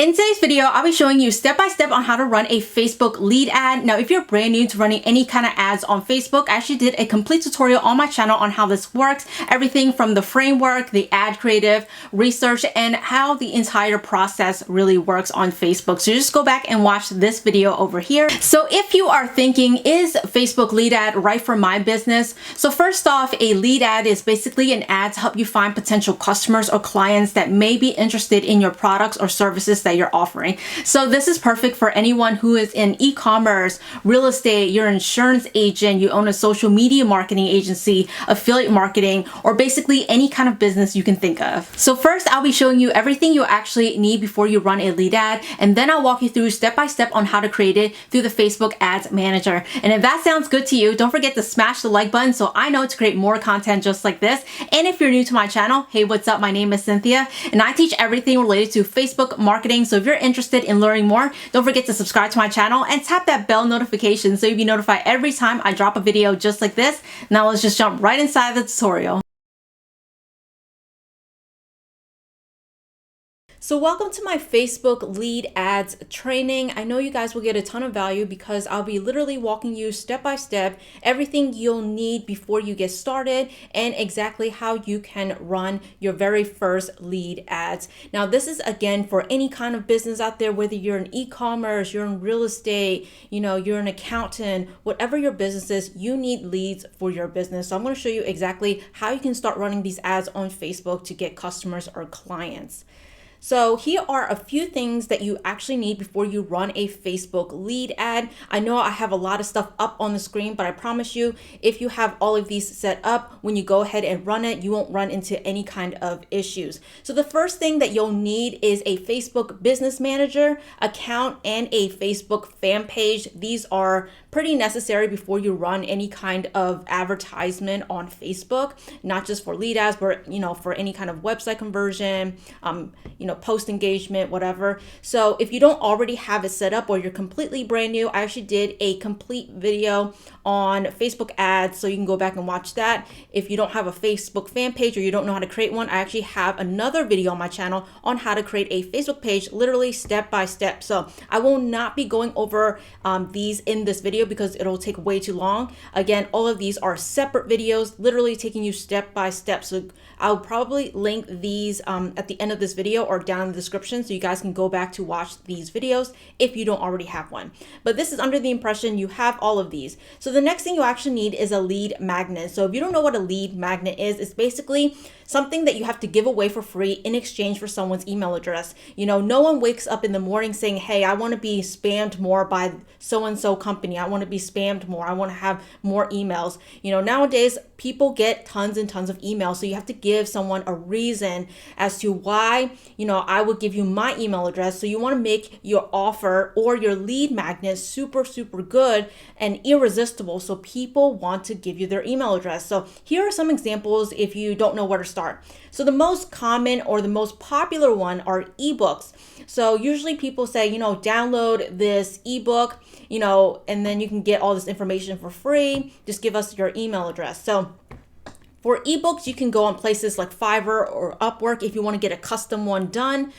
In today's video, I'll be showing you step by step on how to run a Facebook lead ad. Now, if you're brand new to running any kind of ads on Facebook, I actually did a complete tutorial on my channel on how this works. Everything from the framework, the ad creative, research, and how the entire process really works on Facebook. So just go back and watch this video over here. So if you are thinking, is Facebook lead ad right for my business? So first off, a lead ad is basically an ad to help you find potential customers or clients that may be interested in your products or services that you're offering. So this is perfect for anyone who is in e-commerce, real estate, you're an insurance agent, you own a social media marketing agency, affiliate marketing, or basically any kind of business you can think of. So first, I'll be showing you everything you actually need before you run a lead ad, and then I'll walk you through step by step on how to create it through the Facebook Ads Manager. And if that sounds good to you, don't forget to smash the like button so I know to create more content just like this. And if you're new to my channel, hey, what's up? My name is Cynthia, and I teach everything related to Facebook marketing. So if you're interested in learning more, don't forget to subscribe to my channel and tap that bell notification so you'll be notified every time I drop a video just like this. Now let's just jump right inside the tutorial. So welcome to my Facebook lead ads training. I know you guys will get a ton of value because I'll be literally walking you step by step everything you'll need before you get started and exactly how you can run your very first lead ads. Now this is again for any kind of business out there, whether you're in e-commerce, you're in real estate, you're an accountant, whatever your business is, you need leads for your business. So I'm going to show you exactly how you can start running these ads on Facebook to get customers or clients. So here are a few things that you actually need before you run a Facebook lead ad. I know I have a lot of stuff up on the screen, but I promise you, if you have all of these set up, when you go ahead and run it, you won't run into any kind of issues. So the first thing that you'll need is a Facebook Business Manager account and a Facebook fan page. These are pretty necessary before you run any kind of advertisement on Facebook, not just for lead ads, but for any kind of website conversion, post engagement, whatever. So if you don't already have it set up or you're completely brand new, I actually did a complete video on Facebook ads, so you can go back and watch that. If you don't have a Facebook fan page or you don't know how to create one, I actually have another video on my channel on how to create a Facebook page, literally step by step. So I will not be going over these in this video because it'll take way too long. Again, all of these are separate videos, literally taking you step by step. So I'll probably link these at the end of this video or down in the description so you guys can go back to watch these videos if you don't already have one. But this is under the impression you have all of these. So the next thing you actually need is a lead magnet. So if you don't know what a lead magnet is, it's basically something that you have to give away for free in exchange for someone's email address. No one wakes up in the morning saying, hey, I want to be spammed more by so-and-so company. I want to be spammed more. I want to have more emails. Nowadays, people get tons and tons of emails. So you have to give someone a reason as to why, I would give you my email address. So you want to make your offer or your lead magnet super, super good and irresistible. So people want to give you their email address. So here are some examples if you don't know where to start. So the most common or the most popular one are ebooks. So usually people say, download this ebook, and then you can get all this information for free. Just give us your email address. So for ebooks, you can go on places like Fiverr or Upwork if you want to get a custom one done,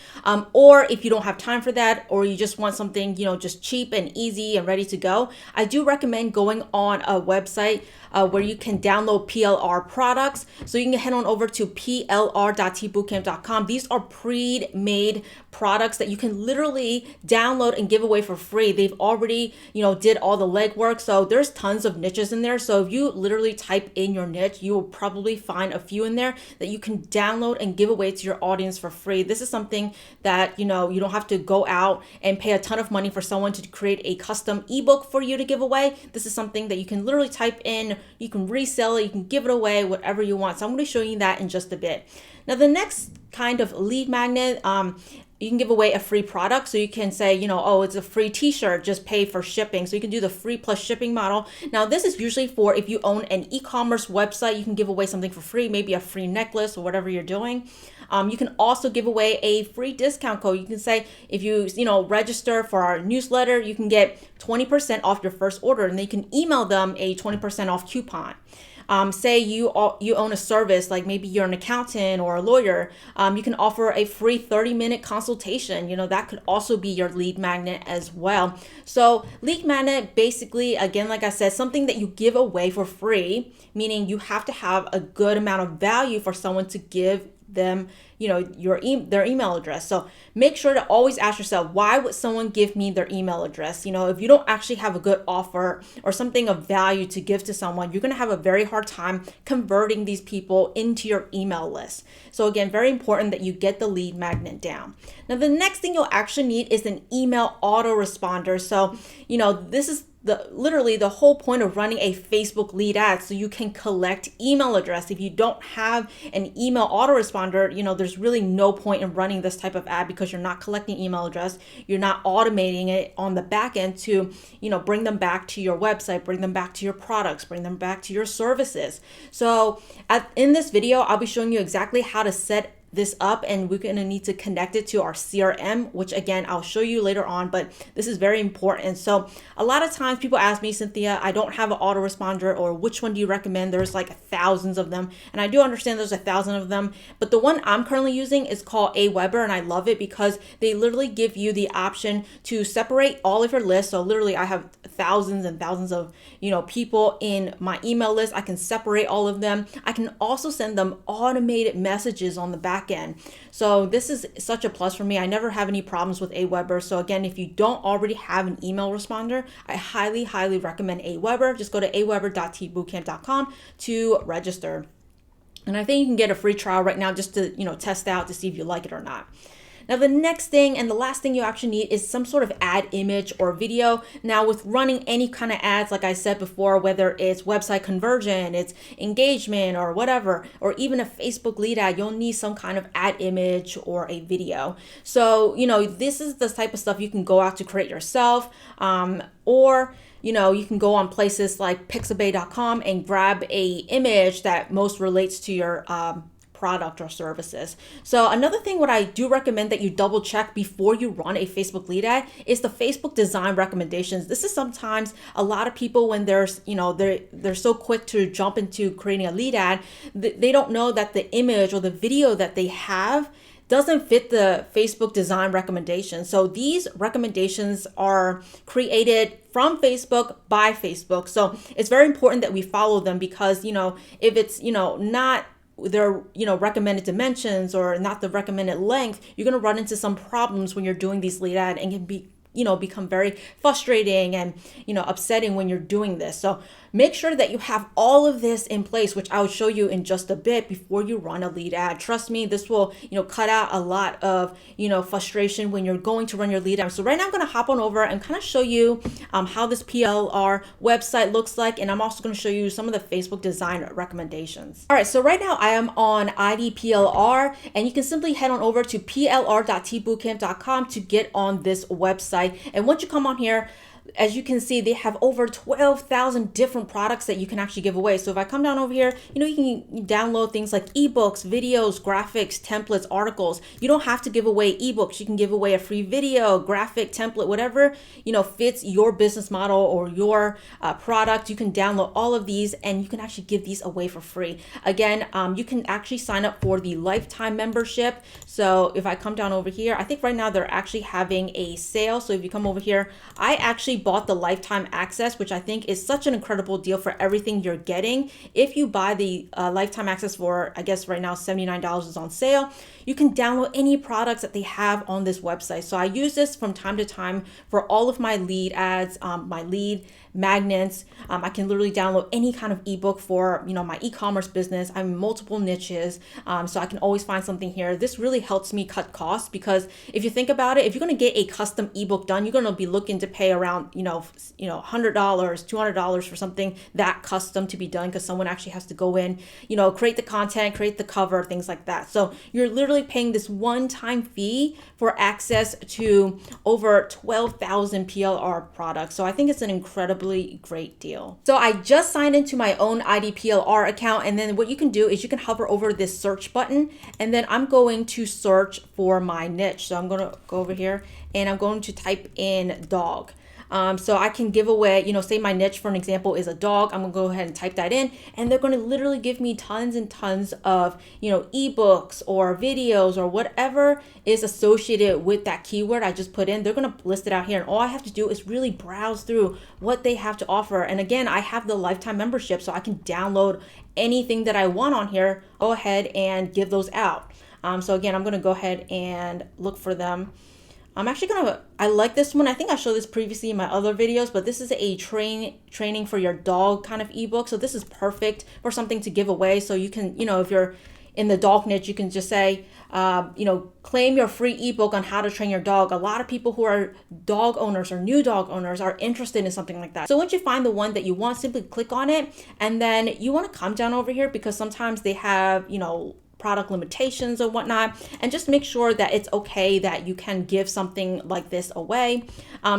or if you don't have time for that, or you just want something, just cheap and easy and ready to go. I do recommend going on a website where you can download PLR products. So you can head on over to plr.tbootcamp.com. These are pre-made products that you can literally download and give away for free. They've already, did all the legwork. So there's tons of niches in there. So if you literally type in your niche, you will probably find a few in there that you can download and give away to your audience for free. This is something that, you don't have to go out and pay a ton of money for someone to create a custom ebook for you to give away. This is something that you can literally type in, you can resell it, you can give it away, whatever you want. So I'm going to show you that in just a bit. Now, the next kind of lead magnet, you can give away a free product. So you can say, oh, it's a free t-shirt, just pay for shipping. So you can do the free plus shipping model. Now, this is usually for if you own an e-commerce website, you can give away something for free, maybe a free necklace or whatever you're doing. You can also give away a free discount code. You can say, if you register for our newsletter, you can get 20% off your first order, and then you can email them a 20% off coupon. Say you own a service, like maybe you're an accountant or a lawyer, you can offer a free 30-minute consultation. That could also be your lead magnet as well. So lead magnet, basically, again, like I said, something that you give away for free, meaning you have to have a good amount of value for someone to give them their email address. So make sure to always ask yourself, why would someone give me their email address? If you don't actually have a good offer or something of value to give to someone, you're going to have a very hard time converting these people into your email list. So again, very important that you get the lead magnet down. Now, the next thing you'll actually need is an email autoresponder. So this is literally the whole point of running a Facebook lead ad, so you can collect email address. If you don't have an email autoresponder, there's really no point in running this type of ad, because you're not collecting email address. You're not automating it on the back end to, bring them back to your website, bring them back to your products, bring them back to your services. So in this video, I'll be showing you exactly how to set this up, and we're going to need to connect it to our CRM, which again, I'll show you later on, but this is very important. So a lot of times people ask me, Cynthia, I don't have an autoresponder, or which one do you recommend? There's like thousands of them. And I do understand there's 1,000 of them, but the one I'm currently using is called Aweber, and I love it because they literally give you the option to separate all of your lists. So literally I have thousands and thousands of, people in my email list. I can separate all of them. I can also send them automated messages on the back end. So this is such a plus for me. I never have any problems with Aweber. So again, if you don't already have an email responder, I highly recommend Aweber. Just go to aweber.tbootcamp.com to register. And I think you can get a free trial right now just to, test out to see if you like it or not. Now, the next thing and the last thing you actually need is some sort of ad image or video. Now, with running any kind of ads, like I said before, whether it's website conversion, it's engagement or whatever, or even a Facebook lead ad, you'll need some kind of ad image or a video. So, this is the type of stuff you can go out to create yourself, or you can go on places like pixabay.com and grab a image that most relates to your product or services. So another thing what I do recommend that you double check before you run a Facebook lead ad is the Facebook design recommendations. This is sometimes a lot of people, when there's, they're so quick to jump into creating a lead ad, they don't know that the image or the video that they have doesn't fit the Facebook design recommendations. So these recommendations are created from Facebook by Facebook. So it's very important that we follow them, because, if it's, not their recommended dimensions or not the recommended length, you're going to run into some problems when you're doing these lead ad, and can be become very frustrating and upsetting when you're doing this. So make sure that you have all of this in place, which I'll show you in just a bit, before you run a lead ad. Trust me, this will cut out a lot of frustration when you're going to run your lead ad. So right now I'm going to hop on over and kind of show you how this PLR website looks like, and I'm also going to show you some of the Facebook design recommendations. All right, so right now I am on IDPLR, and you can simply head on over to plr.tbootcamp.com to get on this website. And once you come on here, as you can see, they have over 12,000 different products that you can actually give away. So if I come down over here, you can download things like ebooks, videos, graphics, templates, articles. You don't have to give away ebooks. You can give away a free video, graphic, template, whatever, fits your business model or your product. You can download all of these, and you can actually give these away for free. Again, you can actually sign up for the lifetime membership. So if I come down over here, I think right now they're actually having a sale. So if you come over here, I actually bought the lifetime access, which I think is such an incredible deal for everything you're getting. If you buy the lifetime access for, I guess right now $79 is on sale, you can download any products that they have on this website. So I use this from time to time for all of my lead ads, my lead magnets. I can literally download any kind of ebook for my e-commerce business. I have multiple niches, so I can always find something here. This really helps me cut costs, because if you think about it, if you're going to get a custom ebook done, you're going to be looking to pay around $100, $200 for something that custom to be done, because someone actually has to go in, create the content, create the cover, things like that. So you're literally paying this one-time fee for access to over 12,000 PLR products. So I think it's an incredibly great deal. So I just signed into my own IDPLR account, and then what you can do is you can hover over this search button, and then I'm going to search for my niche. So I'm going to go over here and I'm going to type in dog. So I can give away, say my niche for an example is a dog. I'm gonna go ahead and type that in, and they're gonna literally give me tons and tons of, ebooks or videos or whatever is associated with that keyword I just put in. They're gonna list it out here, and all I have to do is really browse through what they have to offer. And again, I have the lifetime membership, so I can download anything that I want on here, go ahead and give those out. So again, I'm gonna go ahead and look for them. I'm actually I like this one. I think I showed this previously in my other videos, but this is a training for your dog kind of ebook. So this is perfect for something to give away. So you can, if you're in the dog niche, you can just say, claim your free ebook on how to train your dog. A lot of people who are dog owners or new dog owners are interested in something like that. So once you find the one that you want, simply click on it. And then you want to come down over here because sometimes they have, product limitations or whatnot, and just make sure that it's okay that you can give something like this away.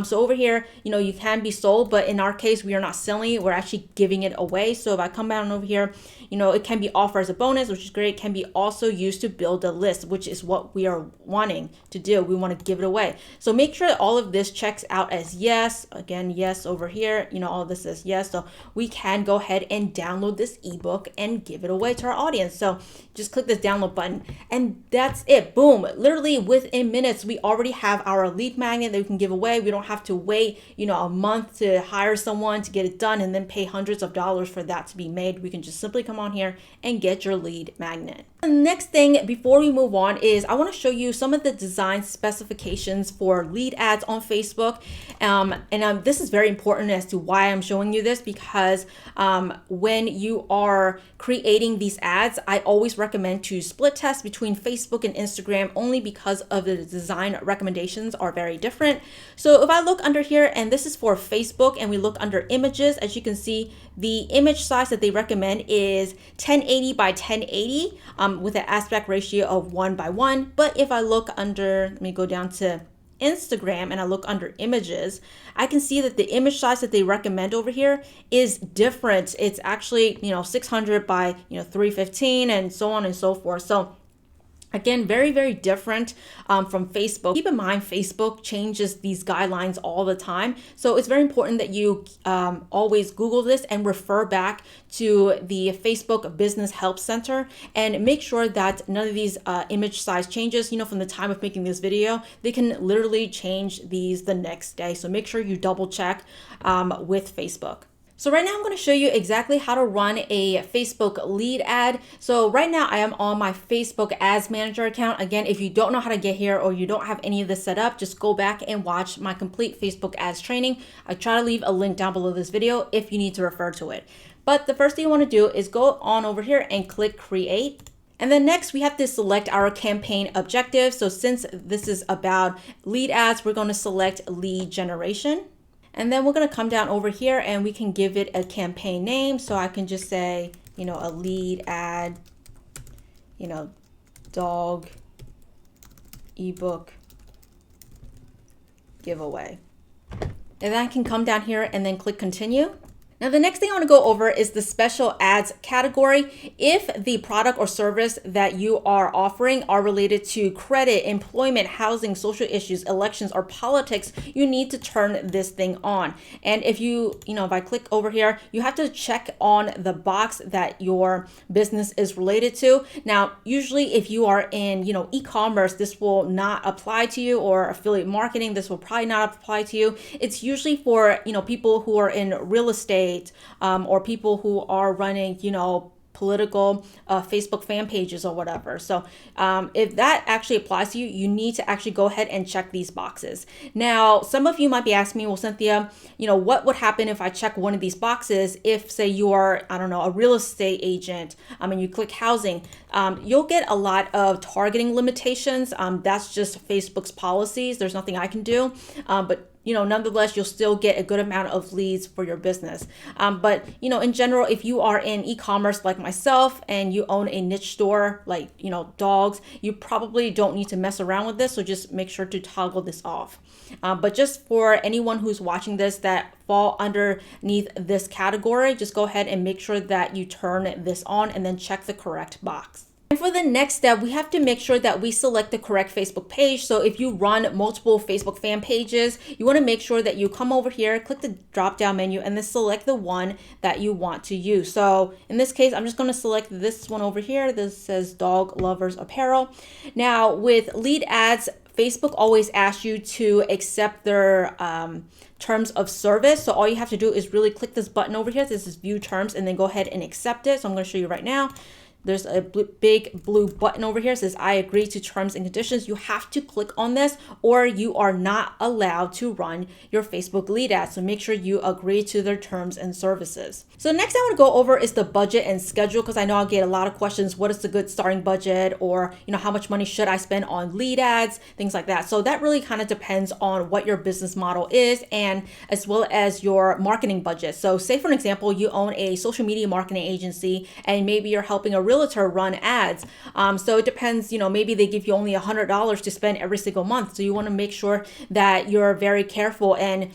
So over here, you can be sold, but in our case, we are not selling it. We're actually giving it away. So if I come down over here, it can be offered as a bonus, which is great. It can be also used to build a list, which is what we are wanting to do. We want to give it away. So make sure that all of this checks out as yes. Again, yes over here, all of this is yes. So we can go ahead and download this ebook and give it away to our audience. So just click this download button, and that's it. Boom. Literally within minutes, we already have our lead magnet that we can give away. We don't have to wait, a month to hire someone to get it done and then pay hundreds of dollars for that to be made. We can just simply come on here and get your lead magnet. The next thing before we move on is I want to show you some of the design specifications for lead ads on Facebook. This is very important as to why I'm showing you this, because when you are creating these ads, I always recommend to split test between Facebook and Instagram, only because of the design recommendations are very different. So if I look under here, and this is for Facebook, and we look under images, as you can see, the image size that they recommend is 1080 by 1080 with an aspect ratio of 1:1. But if I look under, let me go down to Instagram and I look under images, I can see that the image size that they recommend over here is different. It's actually, 600 by, 315 and so on and so forth. So again, very, very different from Facebook. Keep in mind, Facebook changes these guidelines all the time. So it's very important that you always Google this and refer back to the Facebook Business Help Center and make sure that none of these image size changes, from the time of making this video. They can literally change these the next day. So make sure you double check with Facebook. So right now I'm going to show you exactly how to run a Facebook lead ad. So right now I am on my Facebook Ads Manager account. Again, if you don't know how to get here or you don't have any of this set up, just go back and watch my complete Facebook ads training. I try to leave a link down below this video if you need to refer to it. But the first thing you want to do is go on over here and click create. And then next we have to select our campaign objective. So since this is about lead ads, we're going to select lead generation. And then we're going to come down over here and we can give it a campaign name. So I can just say, a lead ad, dog ebook giveaway. And then I can come down here and then click continue. Now, the next thing I want to go over is the special ads category. If the product or service that you are offering are related to credit, employment, housing, social issues, elections, or politics, you need to turn this thing on. And if if I click over here, you have to check on the box that your business is related to. Now, usually if you are in, e-commerce, this will not apply to you, or affiliate marketing, this will probably not apply to you. It's usually for, people who are in real estate, or people who are running, political Facebook fan pages or whatever. So if that actually applies to you, you need to actually go ahead and check these boxes. Now, some of you might be asking me, well, Cynthia, what would happen if I check one of these boxes? If, say, you are, a real estate agent, and you click housing, you'll get a lot of targeting limitations. That's just Facebook's policies. There's nothing I can do. But nonetheless, you'll still get a good amount of leads for your business. But, in general, if you are in e-commerce like myself and you own a niche store like, dogs, you probably don't need to mess around with this. So just make sure to toggle this off. But just for anyone who's watching this that fall underneath this category, just go ahead and make sure that you turn this on and then check the correct box. And for the next step, we have to make sure that we select the correct Facebook page. So if you run multiple Facebook fan pages, you want to make sure that you come over here, click the drop down menu, and then select the one that you want to use. So in this case, I'm just going to select this one over here. This says Dog Lovers Apparel. Now with lead ads, Facebook always asks you to accept their terms of service. So all you have to do is really click this button over here. This is view terms, and then go ahead and accept it. So I'm going to show you right now. There's a big blue button over here that says I agree to terms and conditions. You have to click on this or you are not allowed to run your Facebook lead ads. So make sure you agree to their terms and services. So next I want to go over is the budget and schedule, because I know I'll get a lot of questions. What is the good starting budget, or how much money should I spend on lead ads, things like that. So that really kind of depends on what your business model is and as well as your marketing budget. So say for an example, you own a social media marketing agency and maybe you're helping a realtor run ads. So it depends, maybe they give you only $100 to spend every single month. So you want to make sure that you're very careful and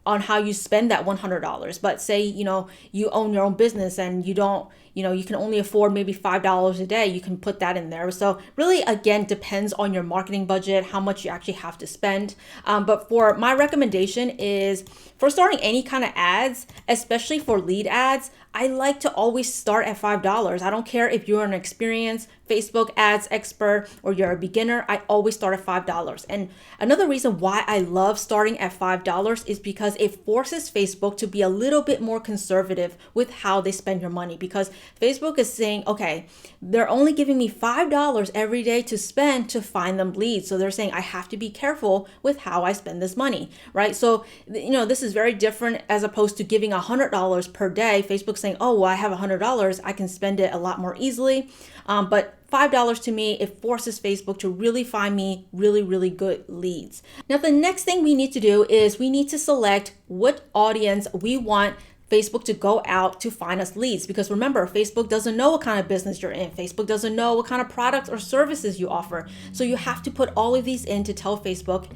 on how you spend that $100. But say, you own your own business and you don't, you can only afford maybe $5 a day, you can put that in there. So really, again, depends on your marketing budget, how much you actually have to spend. But for my recommendation is for starting any kind of ads, especially for lead ads, I like to always start at $5. I don't care if you're an experienced Facebook ads expert or you're a beginner, I always start at $5. And another reason why I love starting at $5 is because it forces Facebook to be a little bit more conservative with how they spend your money, because Facebook is saying, okay, they're only giving me $5 every day to spend to find them leads. So they're saying I have to be careful with how I spend this money, right? So, this is very different as opposed to giving $100 per day. Facebook's saying, oh, well, I have $100, I can spend it a lot more easily. But $5 to me, it forces Facebook to really find me really, really good leads. Now, the next thing we need to do is we need to select what audience we want Facebook to go out to find us leads, because remember, Facebook doesn't know what kind of business you're in. Facebook doesn't know what kind of products or services you offer. So you have to put all of these in to tell Facebook,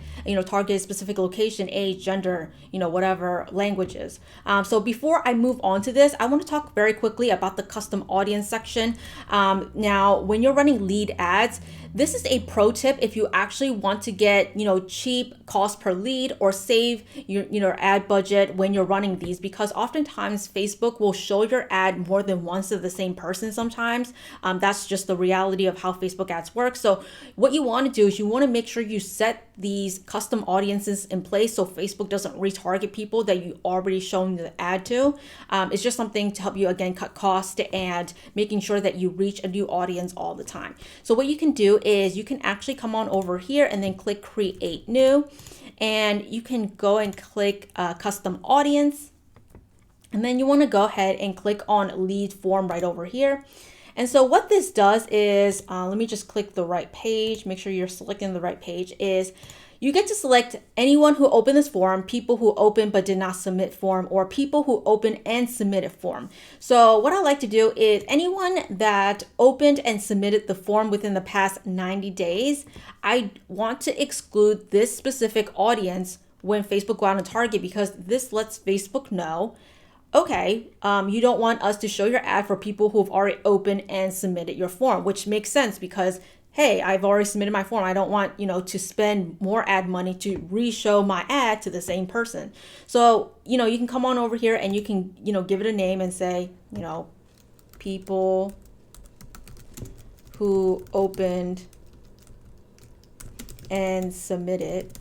target a specific location, age, gender, whatever languages. So before I move on to this, I want to talk very quickly about the custom audience section. Now, when you're running lead ads, this is a pro tip if you actually want to get, cheap cost per lead or save your ad budget when you're running these, because oftentimes Facebook will show your ad more than once to the same person sometimes. That's just the reality of how Facebook ads work. So what you want to do is you want to make sure you set these custom audiences in place so Facebook doesn't retarget people that you already shown the ad to. It's just something to help you, again, cut cost and making sure that you reach a new audience all the time. So what you can do is you can actually come on over here and then click create new, and you can go and click custom audience, and then you want to go ahead and click on lead form right over here. And so what this does is, let me just click the right page, make sure you're selecting the right page, is you get to select anyone who opened this form, people who opened but did not submit form, or people who opened and submitted form. So what I like to do is anyone that opened and submitted the form within the past 90 days, I want to exclude this specific audience when Facebook go out and target, because this lets Facebook know, okay, you don't want us to show your ad for people who've already opened and submitted your form, which makes sense because, hey, I've already submitted my form. I don't want, to spend more ad money to re-show my ad to the same person. So, you can come on over here and you can, give it a name and say, people who opened and submitted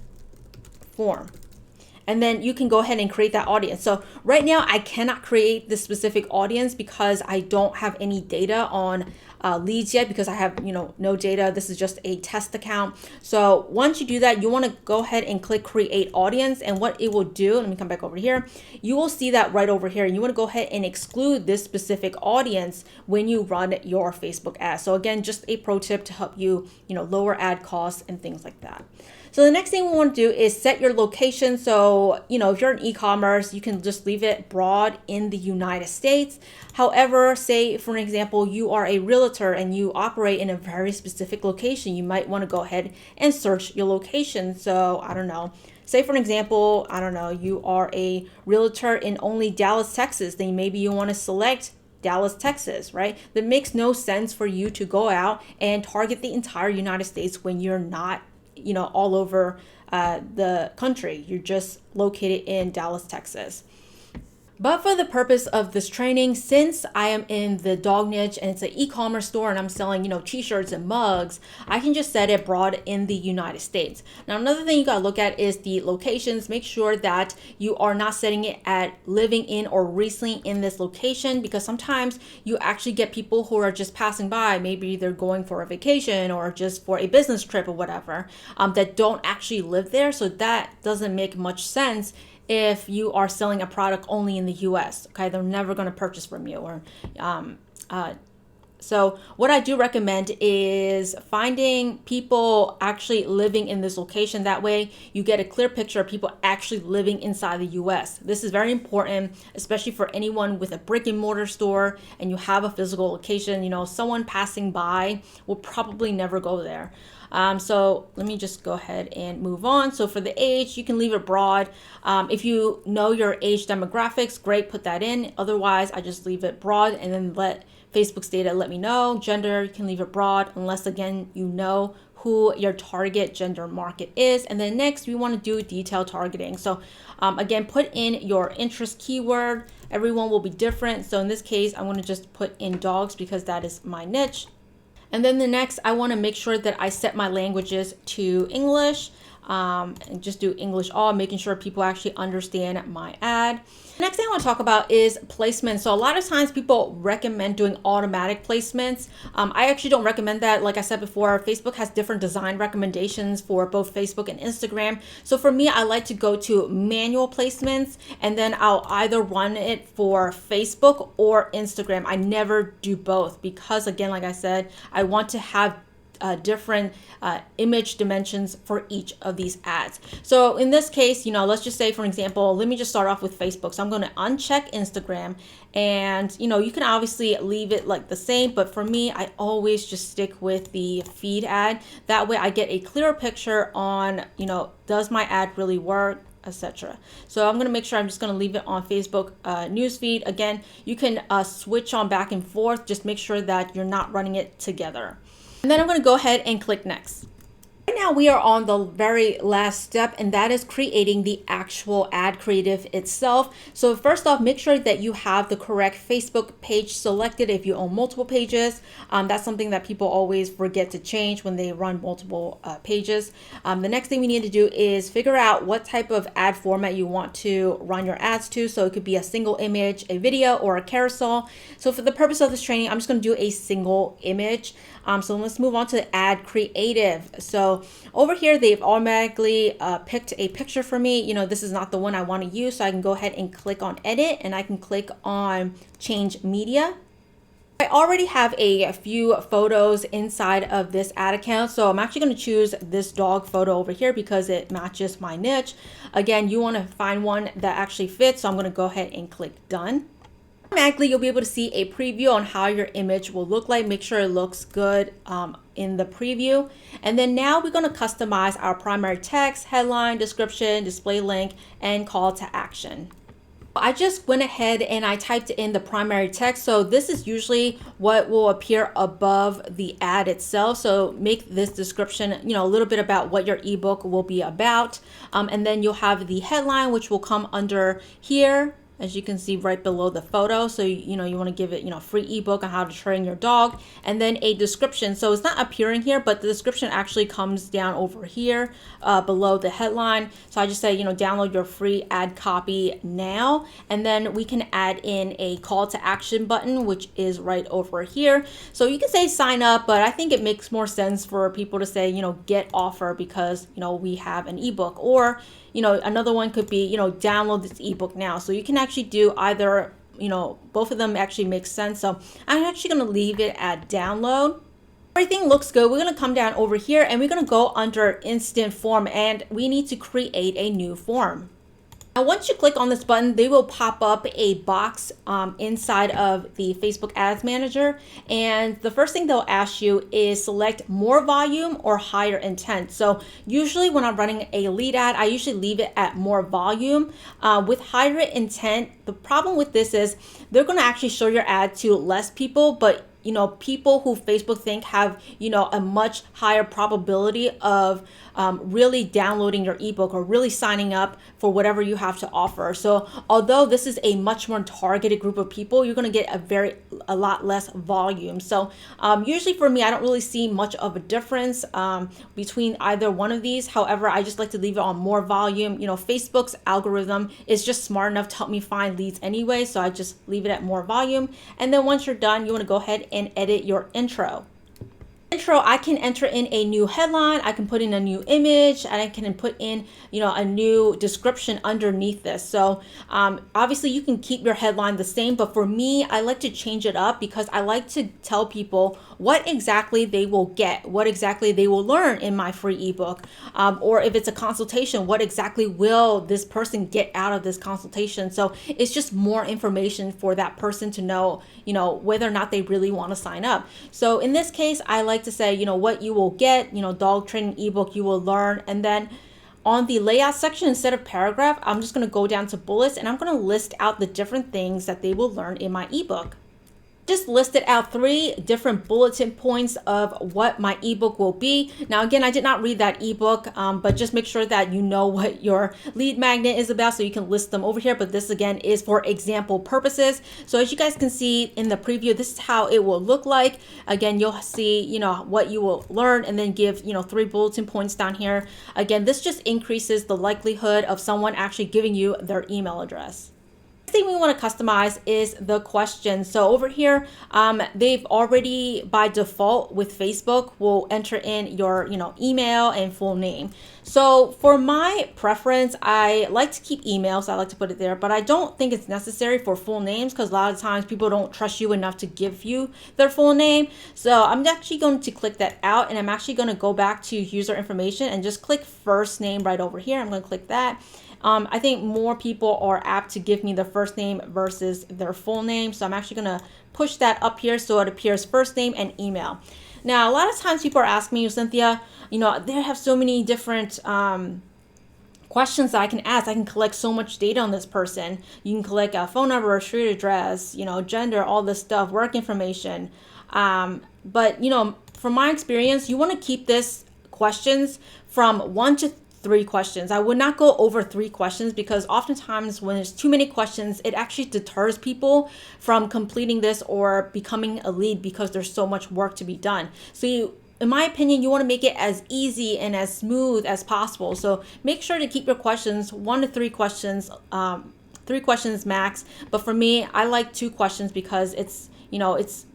form. And then you can go ahead and create that audience. So right now I cannot create this specific audience because I don't have any data on leads yet, because I have no data. This is just a test account. So once you do that, you want to go ahead and click create audience, and what it will do, let me come back over here, you will see that right over here, and you want to go ahead and exclude this specific audience when you run your Facebook ads. So again, just a pro tip to help you lower ad costs and things like that. So the next thing we want to do is set your location. So, if you're in e-commerce, you can just leave it broad in the United States. However, say for an example, you are a realtor and you operate in a very specific location, you might want to go ahead and search your location. So I don't know, say for an example, you are a realtor in only Dallas, Texas, then maybe you want to select Dallas, Texas, right? That makes no sense for you to go out and target the entire United States when you're not, all over the country. You're just located in Dallas, Texas. But for the purpose of this training, since I am in the dog niche and it's an e-commerce store and I'm selling, t-shirts and mugs, I can just set it broad in the United States. Now, another thing you gotta look at is the locations. Make sure that you are not setting it at living in or recently in this location, because sometimes you actually get people who are just passing by. Maybe they're going for a vacation or just for a business trip or whatever, that don't actually live there. So that doesn't make much sense if you are selling a product only in the US, okay? They're never gonna purchase from you. So what I do recommend is finding people actually living in this location. That way you get a clear picture of people actually living inside the US. This is very important, especially for anyone with a brick and mortar store and you have a physical location. Someone passing by will probably never go there. So let me just go ahead and move on. So for the age, you can leave it broad. If you know your age demographics, great, put that in. Otherwise, I just leave it broad and then let Facebook's data let me know. Gender, you can leave it broad unless, again, you know who your target gender market is. And then next, we want to do detailed targeting. So again, put in your interest keyword. Everyone will be different. So in this case, I want to just put in dogs because that is my niche. And then the next, I want to make sure that I set my languages to English, and just do English all, making sure people actually understand my ad. Next thing I want to talk about is placement. So a lot of times people recommend doing automatic placements. I actually don't recommend that. Like I said before, Facebook has different design recommendations for both Facebook and Instagram. So for me, I like to go to manual placements and then I'll either run it for Facebook or Instagram. I never do both because, again, like I said, I want to have different image dimensions for each of these ads. So in this case, let's just say, for example, let me just start off with Facebook. So I'm going to uncheck Instagram and, you can obviously leave it like the same, but for me, I always just stick with the feed ad. That way I get a clearer picture on, does my ad really work, etc. So I'm going to make sure I'm just going to leave it on Facebook newsfeed. Again, you can switch on back and forth. Just make sure that you're not running it together. And then I'm going to go ahead and click next. Right now we are on the very last step, and that is creating the actual ad creative itself. So first off, make sure that you have the correct Facebook page selected if you own multiple pages. That's something that people always forget to change when they run multiple pages. The next thing we need to do is figure out what type of ad format you want to run your ads to. So it could be a single image, a video, or a carousel. So for the purpose of this training, I'm just going to do a single image. So let's move on to ad creative. So over here, they've automatically picked a picture for me. This is not the one I want to use. So I can go ahead and click on edit and I can click on change media. I already have a few photos inside of this ad account. So I'm actually going to choose this dog photo over here because it matches my niche. Again, you want to find one that actually fits. So I'm going to go ahead and click done. Automatically, you'll be able to see a preview on how your image will look like. Make sure it looks good in the preview. And then now we're going to customize our primary text, headline, description, display link, and call to action. I just went ahead and I typed in the primary text. So this is usually what will appear above the ad itself. So make this description, a little bit about what your ebook will be about. And then you'll have the headline, which will come under here, as you can see right below the photo. So, you want to give it, free ebook on how to train your dog, and then a description. So it's not appearing here, but the description actually comes down over here below the headline. So I just say, download your free ad copy now. And then we can add in a call to action button, which is right over here. So you can say sign up, but I think it makes more sense for people to say, get offer because, we have an ebook. Or, another one could be, download this ebook now. So you can actually do either, both of them actually make sense. So I'm actually going to leave it at download. Everything looks good. We're going to come down over here and we're going to go under instant form and we need to create a new form. Now, once you click on this button, they will pop up a box inside of the Facebook Ads Manager. And the first thing they'll ask you is select more volume or higher intent. So usually when I'm running a lead ad, I usually leave it at more volume. With higher intent, the problem with this is they're going to actually show your ad to less people, but people who Facebook think have, a much higher probability of really downloading your ebook or really signing up for whatever you have to offer. So although this is a much more targeted group of people, you're going to get a lot less volume. So usually for me, I don't really see much of a difference between either one of these. However, I just like to leave it on more volume. Facebook's algorithm is just smart enough to help me find leads anyway. So I just leave it at more volume. And then once you're done, you want to go ahead and edit your intro. I can enter in a new headline, I can put in a new image, and I can put in, a new description underneath this. So obviously you can keep your headline the same, but for me, I like to change it up because I like to tell people what exactly they will get, what exactly they will learn in my free ebook. Or if it's a consultation, what exactly will this person get out of this consultation? So it's just more information for that person to know, whether or not they really want to sign up. So in this case, I like to say, what you will get, dog training ebook you will learn. And then on the layout section, instead of paragraph, I'm just going to go down to bullets and I'm going to list out the different things that they will learn in my ebook. Just listed out 3 different bulletin points of what my ebook will be. Now, again, I did not read that ebook, but just make sure that you know what your lead magnet is about so you can list them over here. But this, again, is for example purposes. So as you guys can see in the preview, this is how it will look like. Again, you'll see, what you will learn and then give, 3 bulletin points down here. Again, this just increases the likelihood of someone actually giving you their email address. Thing we want to customize is the question. So over here, they've already by default with Facebook will enter in your email and full name. So for my preference, I like to keep emails. So I like to put it there, but I don't think it's necessary for full names because a lot of times people don't trust you enough to give you their full name. So I'm actually going to click that out and I'm actually going to go back to user information and just click first name right over here. I'm going to click that. I think more people are apt to give me their first name versus their full name. So I'm actually going to push that up here so it appears first name and email. Now, a lot of times people are asking me, Cynthia, they have so many different questions that I can ask. I can collect so much data on this person. You can collect a phone number, street address, gender, all this stuff, work information. But, from my experience, you want to keep this questions from 1 to 3 questions. I would not go over 3 questions because oftentimes when there's too many questions, it actually deters people from completing this or becoming a lead because there's so much work to be done. So in my opinion, you want to make it as easy and as smooth as possible. So make sure to keep your questions 1 to 3 questions, 3 questions max. But for me, I like 2 questions because it's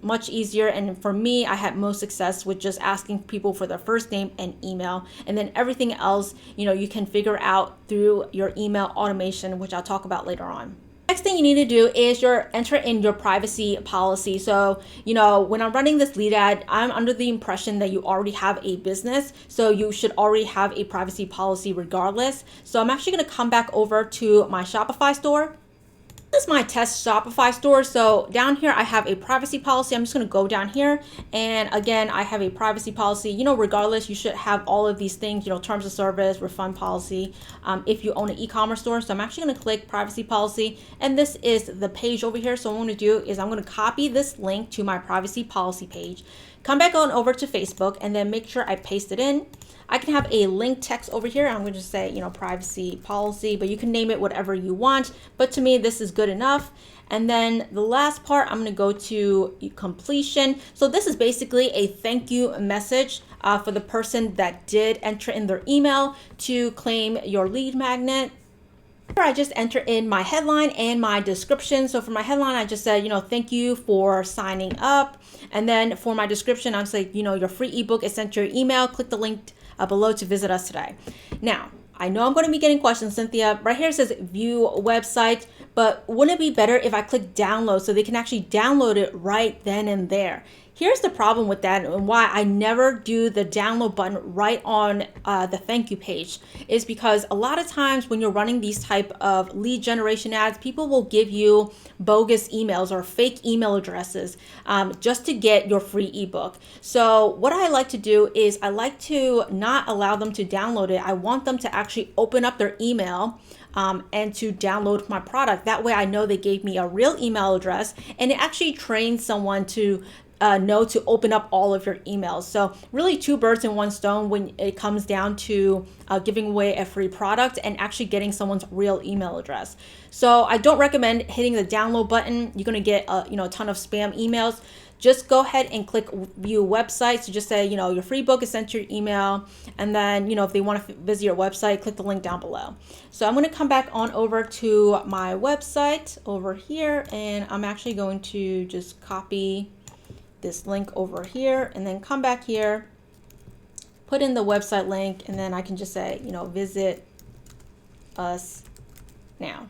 much easier. And for me, I had most success with just asking people for their first name and email. And then everything else, you can figure out through your email automation, which I'll talk about later on. Next thing you need to do is enter in your privacy policy. So, when I'm running this lead ad, I'm under the impression that you already have a business. So you should already have a privacy policy regardless. So I'm actually going to come back over to my Shopify store. This is my test Shopify store. So down here, I have a privacy policy. I'm just going to go down here. And again, I have a privacy policy. Regardless, you should have all of these things, terms of service, refund policy, if you own an e-commerce store. So I'm actually going to click privacy policy. And this is the page over here. So what I'm going to do is I'm going to copy this link to my privacy policy page, come back on over to Facebook, and then make sure I paste it in. I can have a link text over here. I'm going to say, privacy policy, but you can name it whatever you want. But to me, this is good enough. And then the last part, I'm going to go to completion. So this is basically a thank you message for the person that did enter in their email to claim your lead magnet. I just enter in my headline and my description. So for my headline, I just said, thank you for signing up. And then for my description, I'm saying, your free ebook is sent to your email. Click the link below to visit us today. Now, I know I'm going to be getting questions, Cynthia. Right here it says view website, but wouldn't it be better if I click download so they can actually download it right then and there? Here's the problem with that and why I never do the download button right on the thank you page is because a lot of times when you're running these type of lead generation ads, people will give you bogus emails or fake email addresses just to get your free ebook. So what I like to do is I like to not allow them to download it. I want them to actually open up their email and to download my product. That way I know they gave me a real email address, and it actually trains someone to know to open up all of your emails. So really 2 birds in 1 stone when it comes down to giving away a free product and actually getting someone's real email address. So I don't recommend hitting the download button. You're gonna get a ton of spam emails. Just go ahead and click view websites. So just say, your free book is sent to your email. And then, if they want to visit your website, click the link down below. So I'm going to come back on over to my website over here. And I'm actually going to just copy this link over here and then come back here, put in the website link, and then I can just say, visit us now.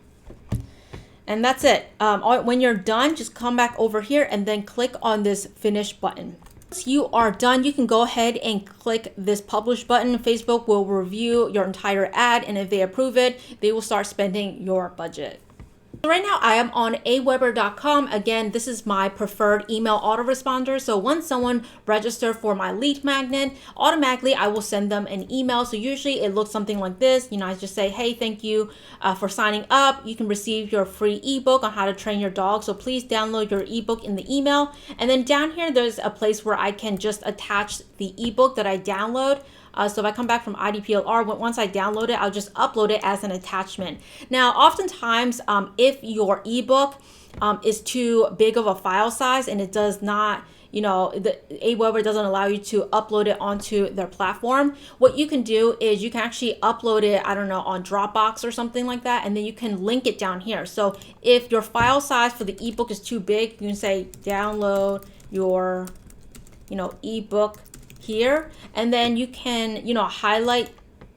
And that's it. When you're done, just come back over here and then click on this finish button. Once you are done, you can go ahead and click this publish button. Facebook will review your entire ad, and if they approve it, they will start spending your budget. So right now I am on aweber.com. Again, this is my preferred email autoresponder. So once someone registers for my lead magnet, automatically I will send them an email. So usually it looks something like this. I just say, hey, thank you for signing up. You can receive your free ebook on how to train your dog. So please download your ebook in the email. And then down here, there's a place where I can just attach the ebook that I download. So if I come back from IDPLR, once I download it, I'll just upload it as an attachment. Now, oftentimes, if your ebook is too big of a file size and it does not, the Aweber doesn't allow you to upload it onto their platform, what you can do is you can actually upload it, I don't know, on Dropbox or something like that, and then you can link it down here. So if your file size for the ebook is too big, you can say download your, ebook here, and then you can highlight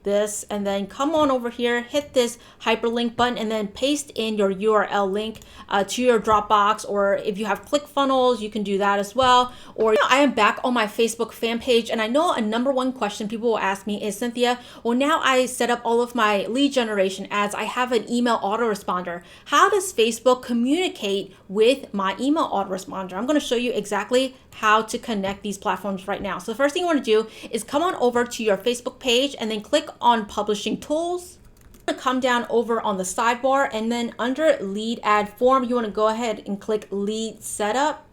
this and then come on over here, hit this hyperlink button, and then paste in your URL link to your Dropbox, or if you have ClickFunnels, you can do that as well. Or I am back on my Facebook fan page, and I know a number 1 question people will ask me is, Cynthia, well, now I set up all of my lead generation ads, I have an email autoresponder. How does Facebook communicate with my email autoresponder? I'm going to show you exactly how to connect these platforms right now. So the first thing you want to do is come on over to your Facebook page and then click on Publishing Tools. You're going to come down over on the sidebar, and then under Lead Ad Form, you want to go ahead and click Lead Setup.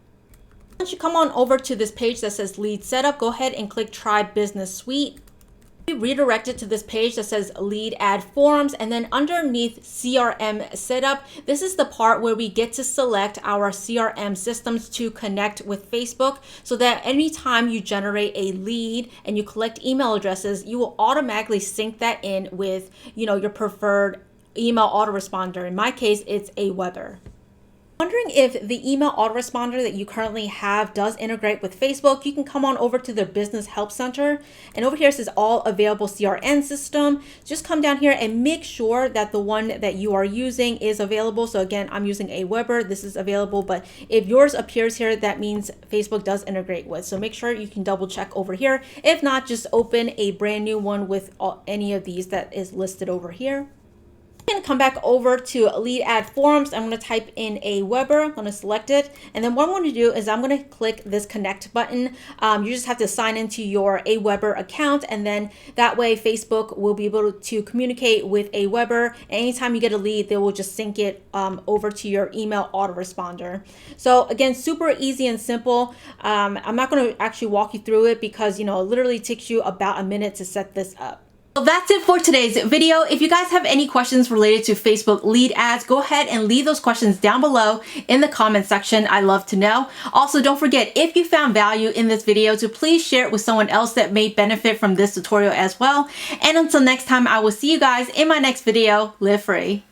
Once you come on over to this page that says Lead Setup, go ahead and click Try Business Suite. Be redirected to this page that says Lead Ad Forms, and then underneath CRM Setup, this is the part where we get to select our CRM systems to connect with Facebook, so that anytime you generate a lead and you collect email addresses, you will automatically sync that in with your preferred email autoresponder. In my case, it's Aweber. Wondering if the email autoresponder that you currently have does integrate with Facebook, you can come on over to the Business Help Center, and over here it says all available CRM system. Just come down here and make sure that the one that you are using is available. So again, I'm using Aweber, this is available, but if yours appears here, that means Facebook does integrate with. So make sure you can double check over here. If not, just open a brand new one with any of these that is listed over here. I'm going to come back over to Lead Ad Forms. I'm going to type in Aweber. I'm going to select it. And then what I'm going to do is I'm going to click this connect button. You just have to sign into your Aweber account, and then that way Facebook will be able to communicate with Aweber. Anytime you get a lead, they will just sync it over to your email autoresponder. So again, super easy and simple. I'm not going to actually walk you through it because, it literally takes you about a minute to set this up. So that's it for today's video. If you guys have any questions related to Facebook lead ads, go ahead and leave those questions down below in the comment section. I love to know. Also, don't forget, if you found value in this video, to please share it with someone else that may benefit from this tutorial as well. And until next time, I will see you guys in my next video. Live free.